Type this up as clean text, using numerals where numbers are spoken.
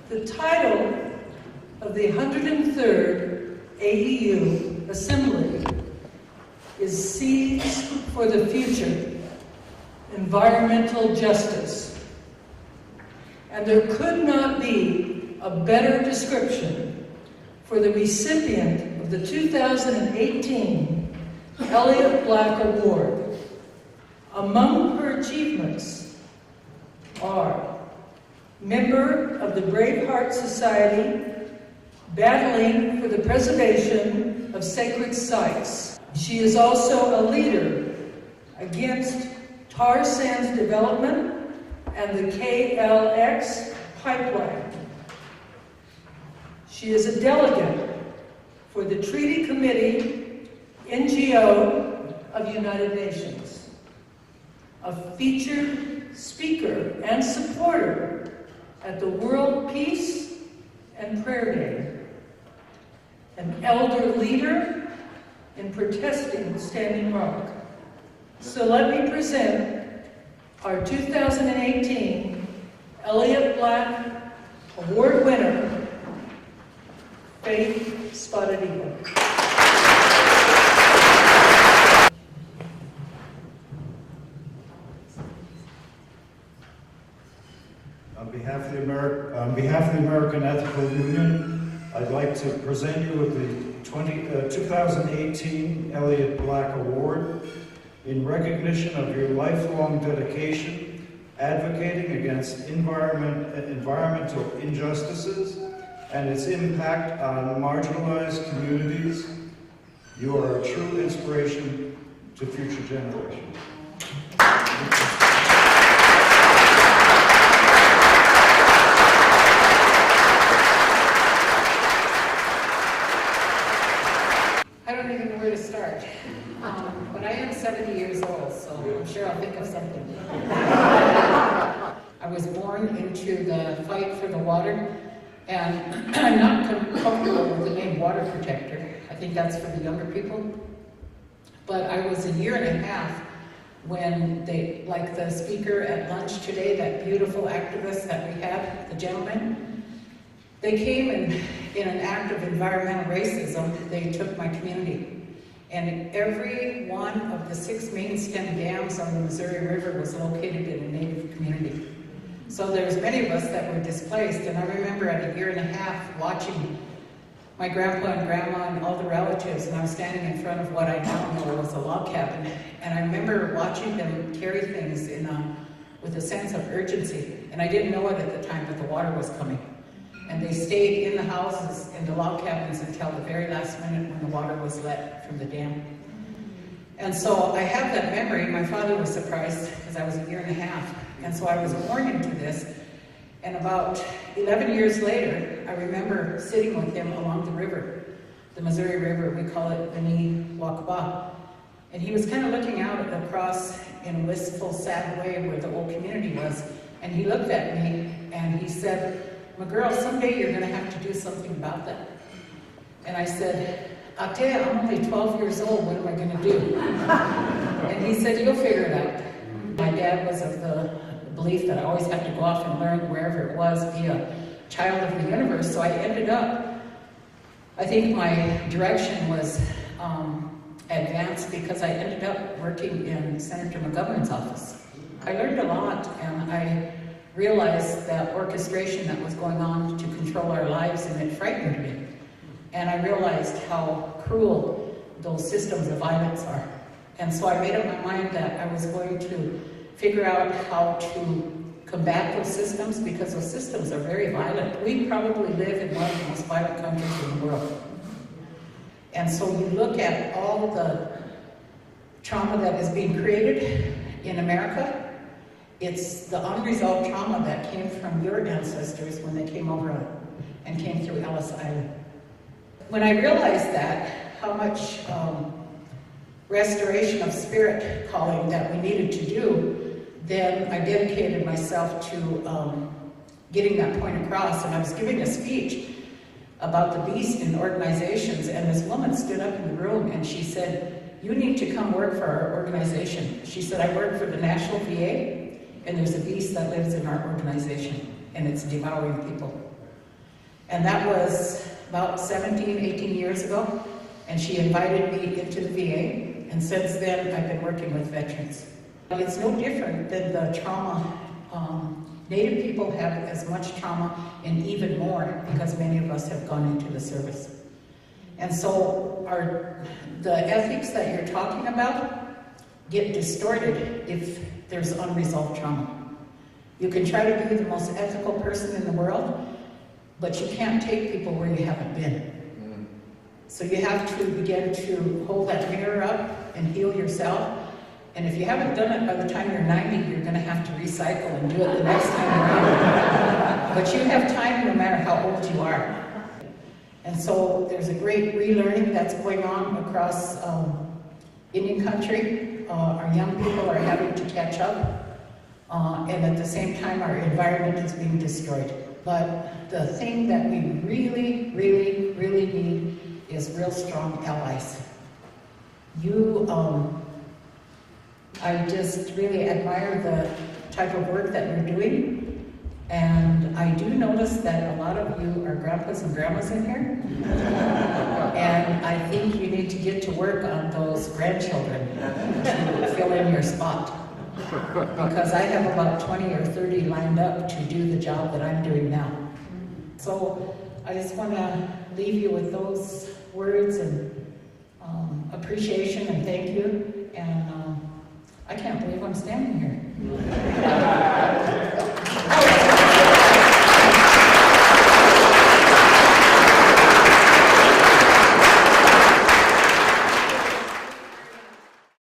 The title of the 103rd AEU Assembly is Seeds for the Future, Environmental Justice. And there could not be a better description for the recipient of the 2018 Elliott-Black Award. Among her achievements are member of the Brave Heart Society, battling for the preservation of sacred sites. She is also a leader against tar sands development and the KXL Pipeline. She is a delegate for the Treaty Committee NGO of United Nations, a featured speaker and supporter at the World Peace and Prayer Day, an elder leader in protesting Standing Rock. So let me present our 2018 Elliott-Black Award winner, Faith Spotted Eagle. On behalf of the American Ethical Union, I'd like to present you with the 2018 Elliott-Black Award in recognition of your lifelong dedication advocating against environmental injustices and its impact on marginalized communities. You are a true inspiration to future generations. I don't even know where to start, but I am 70 years old, so I'm sure I'll think of something. I was born into the fight for the water, and I'm not comfortable with the name water protector. I think that's for the younger people. But I was a year and a half when they, like the speaker at lunch today, that beautiful activist that we had, the gentleman, they came in an act of environmental racism, they took my community. And every one of the 6 main stem dams on the Missouri River was located in a Native community. So there's many of us that were displaced, and I remember at a year and a half watching my grandpa and grandma and all the relatives, and I was standing in front of what I now know was a log cabin, and I remember watching them carry things with a sense of urgency. And I didn't know it at the time, but the water was coming. And they stayed in the houses, in the log cabins, until the very last minute when the water was let from the dam. And so I have that memory. My father was surprised because I was a year and a half. And so I was born into this. And about 11 years later, I remember sitting with him along the river, the Missouri River. We call it Beni Wakba. And he was kind of looking out across in a wistful, sad way where the old community was. And he looked at me and he said, "My girl, someday you're going to have to do something about that." And I said, "Ate, I'm only 12 years old, what am I going to do?" And he said, "You'll figure it out." My dad was of the belief that I always had to go off and learn wherever it was, be a child of the universe. So I ended up, I think my direction was advanced because I ended up working in Senator McGovern's office. I learned a lot, and I realized that orchestration that was going on to control our lives, and it frightened me. And I realized how cruel those systems of violence are. And so I made up my mind that I was going to figure out how to combat those systems, because those systems are very violent. We probably live in one of the most violent countries in the world. And so you look at all the trauma that is being created in America. It's the unresolved trauma that came from your ancestors when they came over and came through Ellis Island. When I realized that, how much restoration of spirit calling that we needed to do, then I dedicated myself to getting that point across. And I was giving a speech about the beast in organizations, and this woman stood up in the room and she said, "You need to come work for our organization." She said, "I work for the National VA, and there's a beast that lives in our organization, and it's devouring people." And that was about 17, 18 years ago. And she invited me into the VA. And since then, I've been working with veterans. It's no different than the trauma. Native people have as much trauma and even more because many of us have gone into the service. And so the ethics that you're talking about get distorted if there's unresolved trauma. You can try to be the most ethical person in the world, but you can't take people where you haven't been. So you have to begin to hold that mirror up and heal yourself. And if you haven't done it by the time you're 90, you're going to have to recycle and do it the next time around. But you have time no matter how old you are. And so there's a great relearning that's going on across Indian country. Our young people are having to catch up. And at the same time, our environment is being destroyed. But the thing that we really, really, really need is real strong allies. I just really admire the type of work that you're doing, and I do notice that a lot of you are grandpas and grandmas in here, and I think you need to get to work on those grandchildren to fill in your spot, because I have about 20 or 30 lined up to do the job that I'm doing now. So I just want to leave you with those words and appreciation and thank you, and I can't believe I'm standing here.